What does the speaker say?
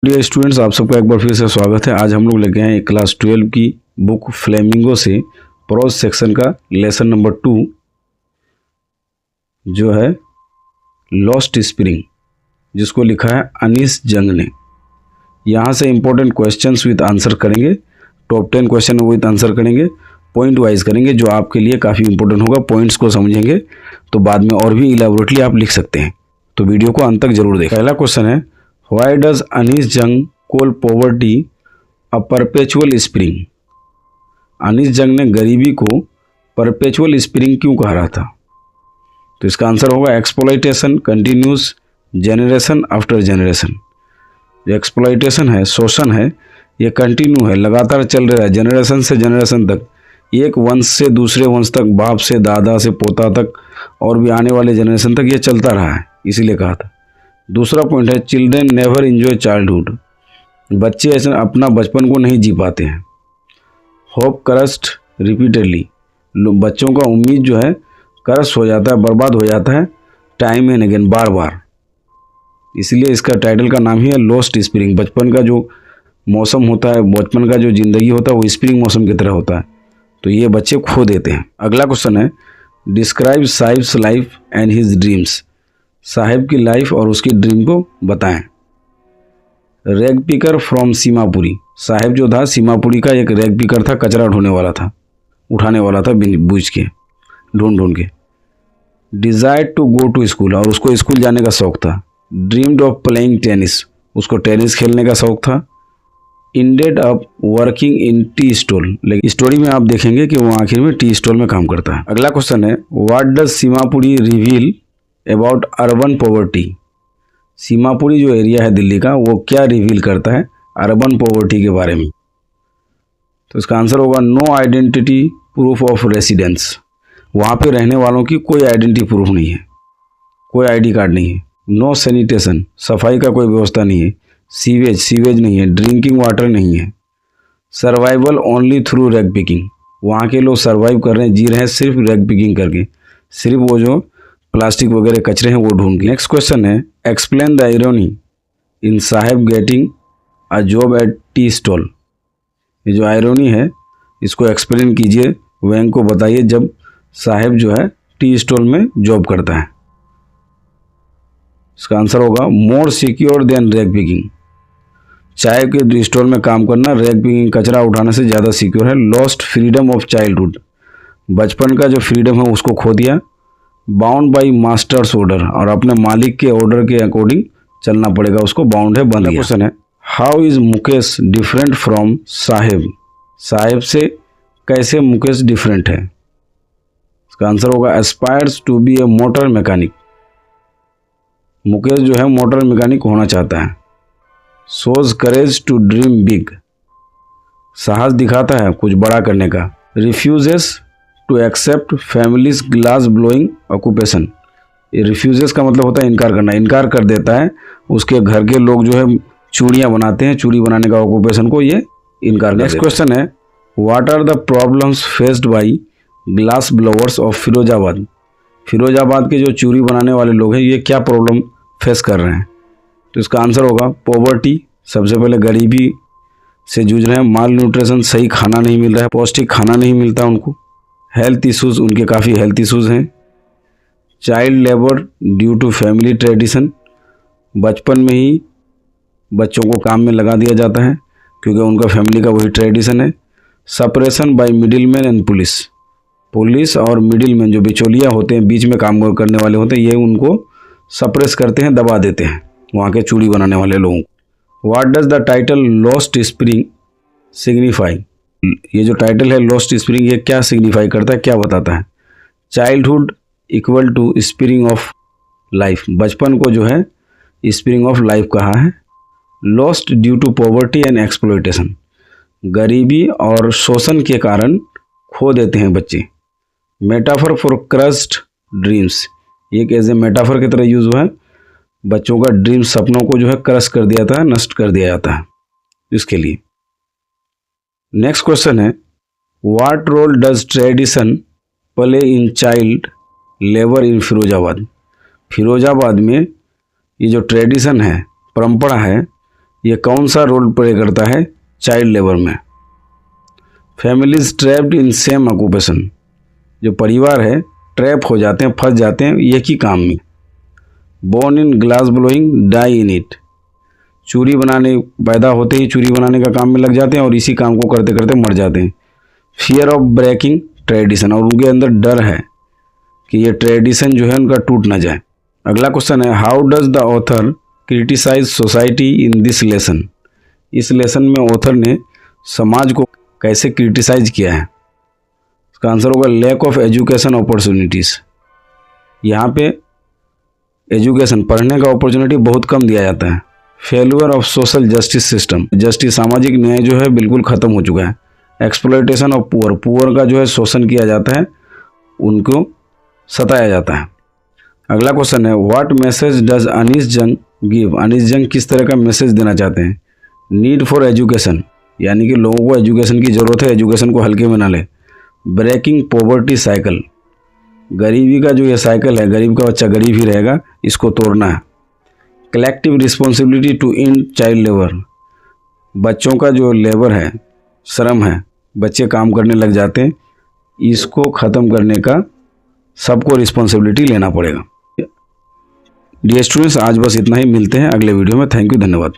Dear students, आप सबका एक बार फिर से स्वागत है। आज हम लोग लेके आए क्लास 12 की बुक फ्लेमिंगो से प्रोज सेक्शन का लेसन नंबर 2 जो है लॉस्ट स्प्रिंग, जिसको लिखा है अनीस जंग ने। यहाँ से इंपॉर्टेंट क्वेश्चंस विद आंसर करेंगे। टॉप 10 क्वेश्चन विद आंसर करेंगे, पॉइंट वाइज करेंगे, जो आपके लिए काफ़ी इंपॉर्टेंट होगा। पॉइंट्स को समझेंगे तो बाद में और भी इलेबोरेटली आप लिख सकते हैं, तो वीडियो को अंत तक जरूर देखें। पहला क्वेश्चन है, Why does अनीस जंग call poverty a perpetual spring? Anees जंग ने गरीबी को परपेचुअल स्प्रिंग क्यों कहा रहा था? तो इसका आंसर होगा exploitation continuous generation after generation. जो एक्सप्लॉइटेशन है, शोषण है, ये कंटिन्यू है, लगातार चल रहा है जनरेशन से जनरेशन तक, एक वंश से दूसरे वंश तक, बाप से दादा से पोता तक और भी आने वाले जनरेशन तक ये चलता रहा है, इसीलिए कहा था। दूसरा पॉइंट है, चिल्ड्रेन नेवर एंजॉय चाइल्डहुड, बच्चे ऐसे अपना बचपन को नहीं जी पाते हैं। होप क्रस्ट रिपीटेडली, बच्चों का उम्मीद जो है क्रस्ट हो जाता है, बर्बाद हो जाता है टाइम एंड अगेन, बार बार। इसलिए इसका टाइटल का नाम ही है लॉस्ट स्प्रिंग। बचपन का जो मौसम होता है, बचपन का जो ज़िंदगी होता है, वो स्प्रिंग मौसम की तरह होता है, तो ये बच्चे खो देते हैं। अगला क्वेश्चन है, describe sahibs life and his dreams, Sahib की लाइफ और उसकी ड्रीम को बताएं। Rag picker from Seemapuri, Sahib जो था सीमापुरी का एक रैग पिकर था, कचरा ढोने वाला था, उठाने वाला था बूझ के, ढूंढ ढूंढ के। Desire to go to school, और उसको स्कूल जाने का शौक था। ड्रीम्ड ऑफ प्लेइंग टेनिस, उसको टेनिस खेलने का शौक था। Ended up working in tea stall, लेकिन स्टोरी में आप देखेंगे कि वो आखिर में टी स्टॉल में काम करता है। अगला क्वेश्चन है, what does Seemapuri reveal about urban poverty, Seemapuri जो एरिया है दिल्ली का, वो क्या रिवील करता है अर्बन पॉवर्टी के बारे में? तो इसका आंसर होगा no identity proof of residence, वहाँ पे रहने वालों की कोई आइडेंटिटी प्रूफ नहीं है, कोई आईडी कार्ड नहीं है। नो सैनिटेशन, सफाई का कोई व्यवस्था नहीं है। सीवेज नहीं है। ड्रिंकिंग वाटर नहीं है। Survival only through rag picking, वहाँ के लोग सर्वाइव कर रहे हैं, जी रहे हैं सिर्फ रैग पिकिंग करके, सिर्फ वो जो प्लास्टिक वगैरह कचरे हैं वो ढूंढ के। नेक्स्ट क्वेश्चन है, explain the irony in Sahib getting a job at tea stall, ये जो आयरनी है इसको एक्सप्लेन कीजिए, वैंग को बताइए जब साहिब जो है टी स्टॉल में जॉब करता है। इसका आंसर होगा more secure than rag picking, चाय के स्टॉल में काम करना रैग पिकिंग कचरा उठाने से ज़्यादा सिक्योर है। लॉस्ट फ्रीडम ऑफ चाइल्डहुड, बचपन का जो फ्रीडम है उसको खो दिया। बाउंड बाई मास्टर्स ऑर्डर, और अपने मालिक के ऑर्डर के अकॉर्डिंग चलना पड़ेगा उसको, बाउंड है, बंद गया। क्वेश्चन है, how is Mukesh different from Saheb, Saheb से कैसे मुकेश डिफरेंट है? इसका आंसर होगा aspires to be a motor mechanic, Mukesh जो है मोटर मैकेनिक होना चाहता है। Shows courage to dream big, साहस दिखाता है कुछ बड़ा करने का। Refuses to accept family's glass blowing occupation, ये रिफ्यूजेस का मतलब होता है इनकार करना, इनकार कर देता है उसके घर के लोग जो है चूड़ियाँ बनाते हैं, चूड़ी बनाने का ऑक्यूपेशन को ये इनकार कर। नेक्स्ट क्वेश्चन है, what are the problems faced by glass blowers of Firozabad, Firozabad के जो चूड़ी बनाने वाले लोग हैं ये क्या प्रॉब्लम फेस कर रहे हैं? तो इसका आंसर होगा पॉवर्टी, सबसे पहले गरीबी से जूझ रहे हैं। माल न्यूट्रिशन, सही खाना नहीं मिल रहा है, पौष्टिक खाना नहीं मिलता उनको। हेल्थ इश्यूज़, उनके काफ़ी हेल्थ इश्यूज़ हैं। Child labour due to family tradition, बचपन में ही बच्चों को काम में लगा दिया जाता है क्योंकि उनका फैमिली का वही ट्रेडिशन है। Suppression by middle man and police, police और मिडिल मैन जो बिचौलिया होते हैं, बीच में काम करने वाले होते हैं, ये उनको सप्रेस करते हैं, दबा देते हैं वहाँ के चूड़ी बनाने वाले लोगों को। What does the title lost spring signify, ये जो टाइटल है लॉस्ट स्प्रिंग, ये क्या सिग्निफाई करता है, क्या बताता है? Childhood equal to spring of life, बचपन को जो है स्प्रिंग ऑफ लाइफ कहा है। Lost due to poverty and exploitation, गरीबी और शोषण के कारण खो देते हैं बच्चे। मेटाफर फॉर क्रस्ट ड्रीम्स, एक एज ए मेटाफर की तरह यूज हुआ है, बच्चों का ड्रीम, सपनों को जो है क्रश कर दिया जाता है, नष्ट कर दिया जाता है इसके लिए। नेक्स्ट क्वेश्चन है, what role does tradition play in child labour in Firozabad, Firozabad में ये जो ट्रेडिशन है, परंपरा है, ये कौन सा रोल प्ले करता है चाइल्ड लेबर में? Families trapped in same occupation, जो परिवार है ट्रैप हो जाते हैं, फंस जाते हैं एक ही काम में। Born in glass blowing die in it, चूड़ी बनाने पैदा होते ही चूड़ी बनाने का काम में लग जाते हैं और इसी काम को करते करते मर जाते हैं। फियर ऑफ ब्रेकिंग ट्रेडिशन, और उनके अंदर डर है कि ये ट्रेडिशन जो है उनका टूट ना जाए। अगला क्वेश्चन है how does the author criticise society in this lesson, इस लेसन में ऑथर ने समाज को कैसे क्रिटिसाइज किया है? इसका आंसर होगा लैक ऑफ एजुकेशन अपॉर्चुनिटीज़। यहाँ पे एजुकेशन पढ़ने का अपॉर्चुनिटी बहुत कम दिया जाता है। Failure of social justice system, justice सामाजिक न्याय जो है बिल्कुल ख़त्म हो चुका है। एक्सप्लॉयटेशन ऑफ पुअर, पुअर का जो है शोषण किया जाता है, उनको सताया जाता है। अगला क्वेश्चन है व्हाट मैसेज डज अनीस जंग गिव, अनीस जंग किस तरह का मैसेज देना चाहते हैं? नीड फॉर एजुकेशन, यानी कि लोगों को एजुकेशन की ज़रूरत है, एजुकेशन को हल्के में ना ले। ब्रेकिंग पॉवर्टी साइकिल, गरीबी का जो ये साइकिल है, गरीब का बच्चा गरीब ही रहेगा, इसको तोड़ना है। Collective responsibility to end child labour, बच्चों का जो लेबर है, श्रम है, बच्चे काम करने लग जाते हैं, इसको ख़त्म करने का सबको रिस्पॉन्सिबिलिटी लेना पड़ेगा। डियर स्टूडेंट्स, आज बस इतना ही, मिलते हैं अगले वीडियो में। थैंक यू, धन्यवाद।